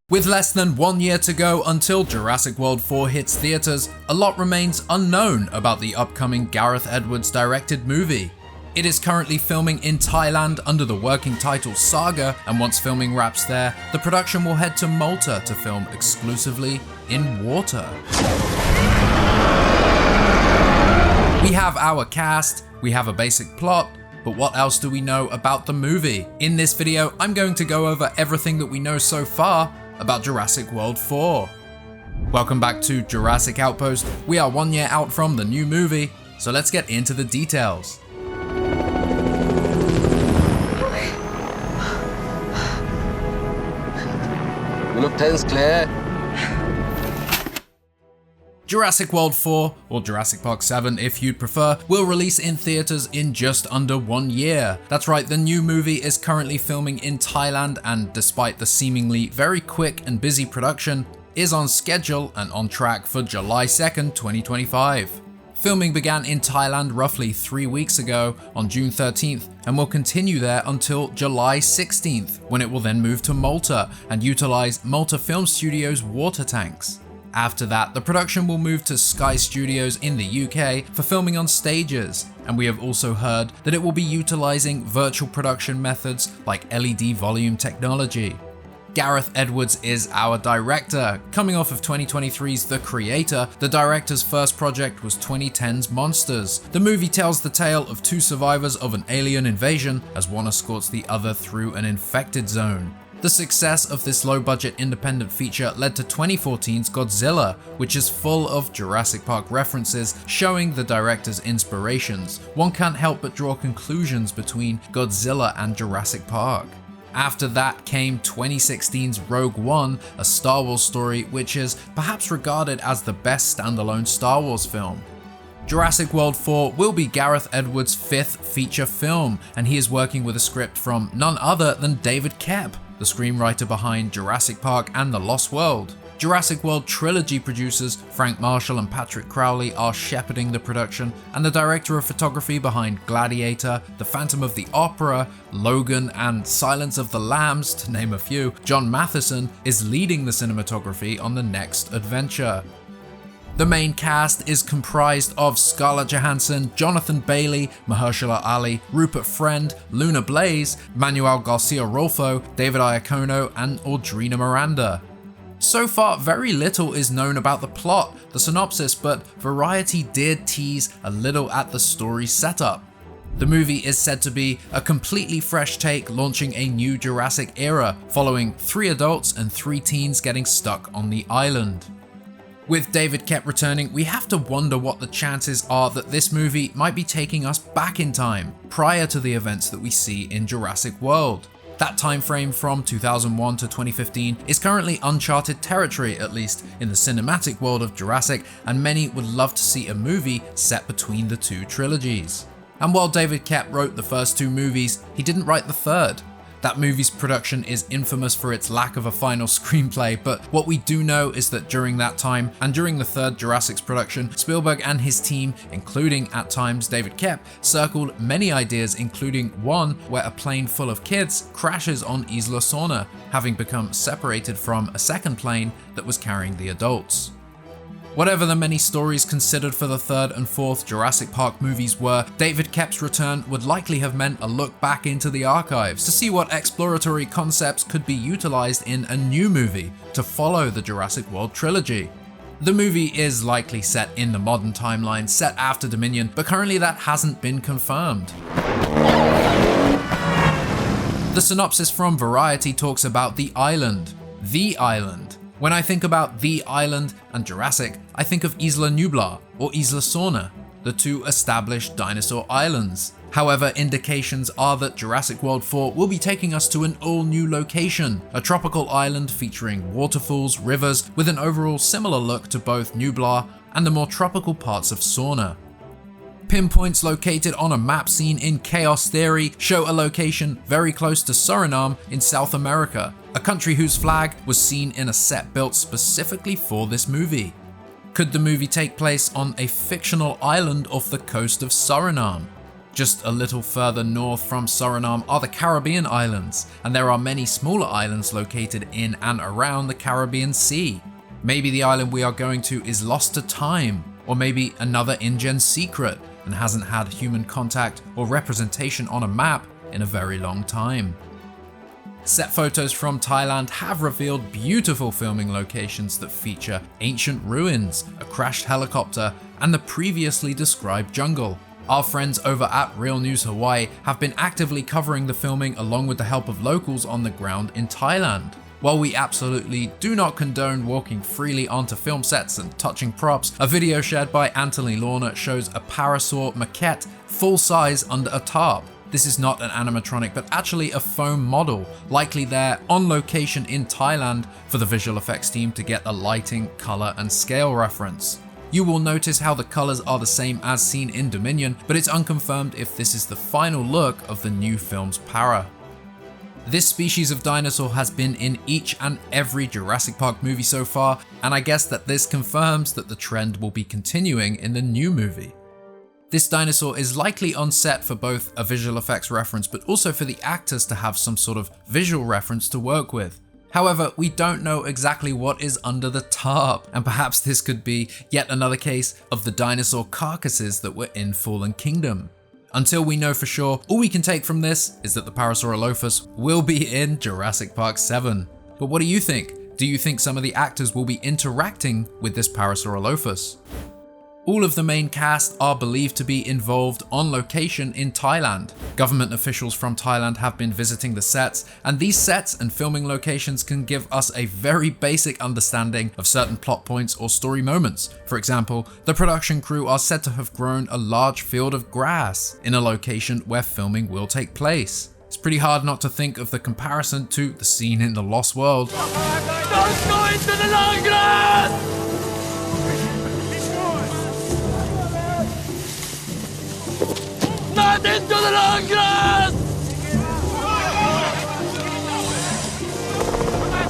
With less than 1 year to go until Jurassic World 4 hits theaters, a lot remains unknown about the upcoming Gareth Edwards directed movie. It is currently filming in Thailand under the working title Saga, and once filming wraps there, the production will head to Malta to film exclusively in water. We have our cast, we have a basic plot, but what else do we know about the movie? In this video, I'm going to go over everything that we know so far about Jurassic World 4. Welcome back to Jurassic Outpost. We are 1 year out from the new movie, so let's get into the details. You look tense, Claire. Jurassic World 4, or Jurassic Park 7 if you'd prefer, will release in theaters in just under 1 year. That's right, the new movie is currently filming in Thailand, and despite the seemingly very quick and busy production, is on schedule and on track for July 2nd, 2025. Filming began in Thailand roughly 3 weeks ago on June 13th and will continue there until July 16th, when it will then move to Malta and utilize Malta Film Studios' water tanks. After that, the production will move to Sky Studios in the UK for filming on stages, and we have also heard that it will be utilizing virtual production methods like LED volume technology. Gareth Edwards is our director. Coming off of 2023's The Creator, the director's first project was 2010's Monsters. The movie tells the tale of two survivors of an alien invasion as one escorts the other through an infected zone. The success of this low-budget independent feature led to 2014's Godzilla, which is full of Jurassic Park references showing the director's inspirations. One can't help but draw conclusions between Godzilla and Jurassic Park. After that came 2016's Rogue One, a Star Wars story which is perhaps regarded as the best standalone Star Wars film. Jurassic World 4 will be Gareth Edwards' 5th feature film, and he is working with a script from none other than David Koepp, the screenwriter behind Jurassic Park and The Lost World. Jurassic World trilogy producers Frank Marshall and Patrick Crowley are shepherding the production, and the director of photography behind Gladiator, The Phantom of the Opera, Logan, and Silence of the Lambs, to name a few, John Matheson, is leading the cinematography on the next adventure. The main cast is comprised of Scarlett Johansson, Jonathan Bailey, Mahershala Ali, Rupert Friend, Luna Blaze, Manuel Garcia Rolfo, David Iacono, and Audrina Miranda. So far, very little is known about the plot, the synopsis, but Variety did tease a little at the story setup. The movie is said to be a completely fresh take launching a new Jurassic era, following 3 adults and 3 teens getting stuck on the island. With David Koepp returning, we have to wonder what the chances are that this movie might be taking us back in time, prior to the events that we see in Jurassic World. That time frame from 2001 to 2015 is currently uncharted territory, at least in the cinematic world of Jurassic, and many would love to see a movie set between the 2 trilogies. And while David Koepp wrote the first 2 movies, he didn't write the third. That movie's production is infamous for its lack of a final screenplay, but what we do know is that during that time, and during the third Jurassic's production, Spielberg and his team, including at times David Koepp, circled many ideas, including one where a plane full of kids crashes on Isla Sorna, having become separated from a second plane that was carrying the adults. Whatever the many stories considered for the 3rd and 4th Jurassic Park movies were, David Koepp's return would likely have meant a look back into the archives to see what exploratory concepts could be utilized in a new movie to follow the Jurassic World trilogy. The movie is likely set in the modern timeline, set after Dominion, but currently that hasn't been confirmed. The synopsis from Variety talks about the island. The island. When I think about the island and Jurassic, I think of Isla Nublar or Isla Sorna, the 2 established dinosaur islands. However, indications are that Jurassic World 4 will be taking us to an all-new location, a tropical island featuring waterfalls, rivers, with an overall similar look to both Nublar and the more tropical parts of Sorna. Pinpoints located on a map seen in Chaos Theory show a location very close to Suriname in South America, a country whose flag was seen in a set built specifically for this movie. Could the movie take place on a fictional island off the coast of Suriname? Just a little further north from Suriname are the Caribbean islands, and there are many smaller islands located in and around the Caribbean Sea. Maybe the island we are going to is lost to time, or maybe another InGen secret and hasn't had human contact or representation on a map in a very long time. Set photos from Thailand have revealed beautiful filming locations that feature ancient ruins, a crashed helicopter, and the previously described jungle. Our friends over at Real News Hawaii have been actively covering the filming along with the help of locals on the ground in Thailand. While we absolutely do not condone walking freely onto film sets and touching props, a video shared by Anthony Lorna shows a parasaur maquette full size under a tarp. This is not an animatronic, but actually a foam model, likely there on location in Thailand for the visual effects team to get a lighting, color, and scale reference. You will notice how the colors are the same as seen in Dominion, but it's unconfirmed if this is the final look of the new film's para. This species of dinosaur has been in each and every Jurassic Park movie so far, and I guess that this confirms that the trend will be continuing in the new movie. This dinosaur is likely on set for both a visual effects reference, but also for the actors to have some sort of visual reference to work with. However, we don't know exactly what is under the tarp, and perhaps this could be yet another case of the dinosaur carcasses that were in Fallen Kingdom. Until we know for sure, all we can take from this is that the Parasaurolophus will be in Jurassic Park 7. But what do you think? Do you think some of the actors will be interacting with this Parasaurolophus? All of the main cast are believed to be involved on location in Thailand. Government officials from Thailand have been visiting the sets, and these sets and filming locations can give us a very basic understanding of certain plot points or story moments. For example, the production crew are said to have grown a large field of grass in a location where filming will take place. It's pretty hard not to think of the comparison to the scene in The Lost World. Don't go into the long grass! Not into the long grass!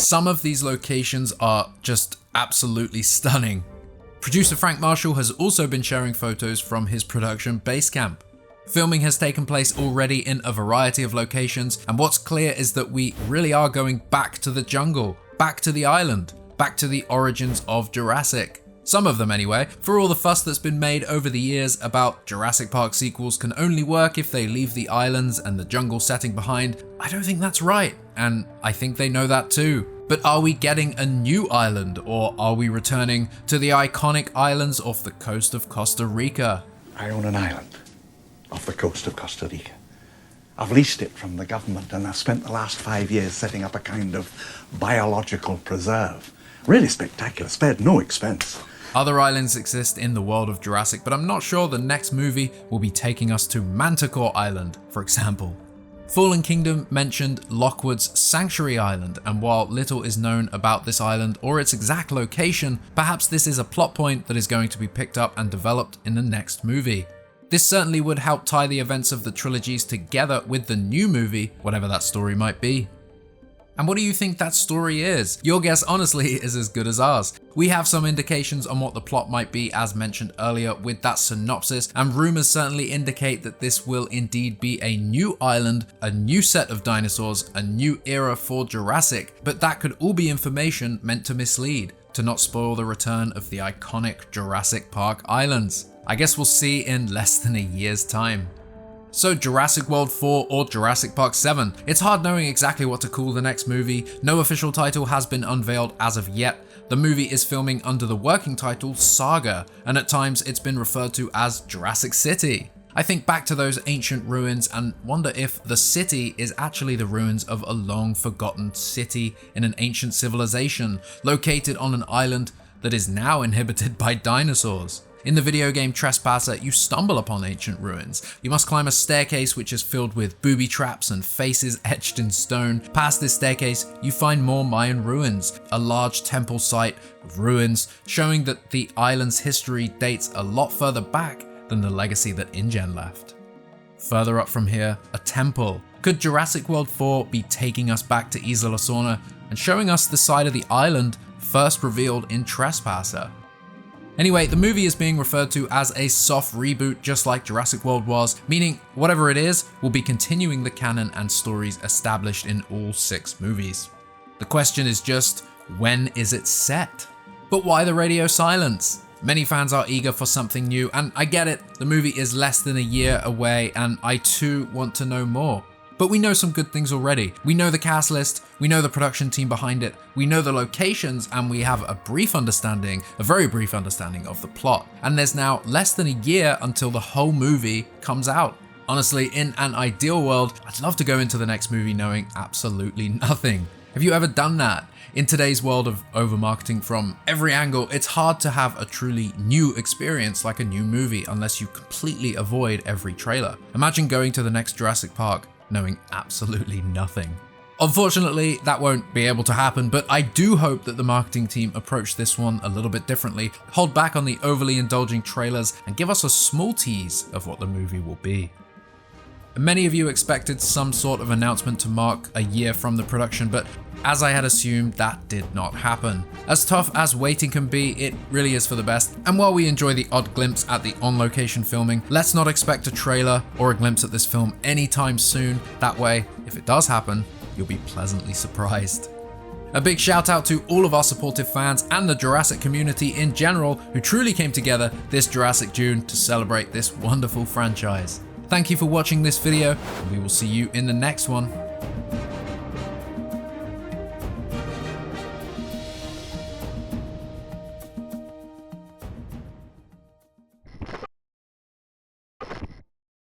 Some of these locations are just absolutely stunning. Producer Frank Marshall has also been sharing photos from his production base camp. Filming has taken place already in a variety of locations, and what's clear is that we really are going back to the jungle, back to the island, back to the origins of Jurassic. Some of them anyway. For all the fuss that's been made over the years about Jurassic Park sequels can only work if they leave the islands and the jungle setting behind, I don't think that's right, and I think they know that too. But are we getting a new island, or are we returning to the iconic islands off the coast of Costa Rica? I own an island off the coast of Costa Rica. I've leased it from the government, and I've spent the last 5 years setting up a kind of biological preserve. Really spectacular, spared no expense. Other islands exist in the world of Jurassic, but I'm not sure the next movie will be taking us to Manticore Island, for example. Fallen Kingdom mentioned Lockwood's Sanctuary Island, and while little is known about this island or its exact location, perhaps this is a plot point that is going to be picked up and developed in the next movie. This certainly would help tie the events of the trilogies together with the new movie, whatever that story might be. And what do you think that story is? Your guess honestly is as good as ours. We have some indications on what the plot might be as mentioned earlier with that synopsis, and rumors certainly indicate that this will indeed be a new island, a new set of dinosaurs, a new era for Jurassic, but that could all be information meant to mislead, to not spoil the return of the iconic Jurassic Park islands. I guess we'll see in less than a year's time. So Jurassic World 4 or Jurassic Park 7? It's hard knowing exactly what to call the next movie. No official title has been unveiled as of yet. The movie is filming under the working title Saga, and at times it's been referred to as Jurassic City. I think back to those ancient ruins and wonder if the city is actually the ruins of a long forgotten city in an ancient civilization located on an island that is now inhabited by dinosaurs. In the video game Trespasser, you stumble upon ancient ruins. You must climb a staircase which is filled with booby traps and faces etched in stone. Past this staircase, you find more Mayan ruins, a large temple site with ruins, showing that the island's history dates a lot further back than the legacy that InGen left. Further up from here, a temple. Could Jurassic World 4 be taking us back to Isla Sorna and showing us the side of the island first revealed in Trespasser? Anyway, the movie is being referred to as a soft reboot, just like Jurassic World was, meaning whatever it is will be continuing the canon and stories established in all 6 movies. The question is just, when is it set? But why the radio silence? Many fans are eager for something new, and I get it, the movie is less than a year away, and I too want to know more. But we know some good things already. We know the cast list, we know the production team behind it, we know the locations, and we have a very brief understanding of the plot. And there's now less than a year until the whole movie comes out. Honestly, in an ideal world, I'd love to go into the next movie knowing absolutely nothing. Have you ever done that? In today's world of over-marketing from every angle, it's hard to have a truly new experience like a new movie unless you completely avoid every trailer. Imagine going to the next Jurassic Park knowing absolutely nothing. Unfortunately, that won't be able to happen, but I do hope that the marketing team approach this one a little bit differently, hold back on the overly indulging trailers, and give us a small tease of what the movie will be. Many of you expected some sort of announcement to mark a year from the production, but as I had assumed, that did not happen. As tough as waiting can be, it really is for the best, and while we enjoy the odd glimpse at the on-location filming, let's not expect a trailer or a glimpse at this film anytime soon. That way, if it does happen, you'll be pleasantly surprised. A big shout out to all of our supportive fans and the Jurassic community in general who truly came together this Jurassic June to celebrate this wonderful franchise. Thank you for watching this video, and we will see you in the next one.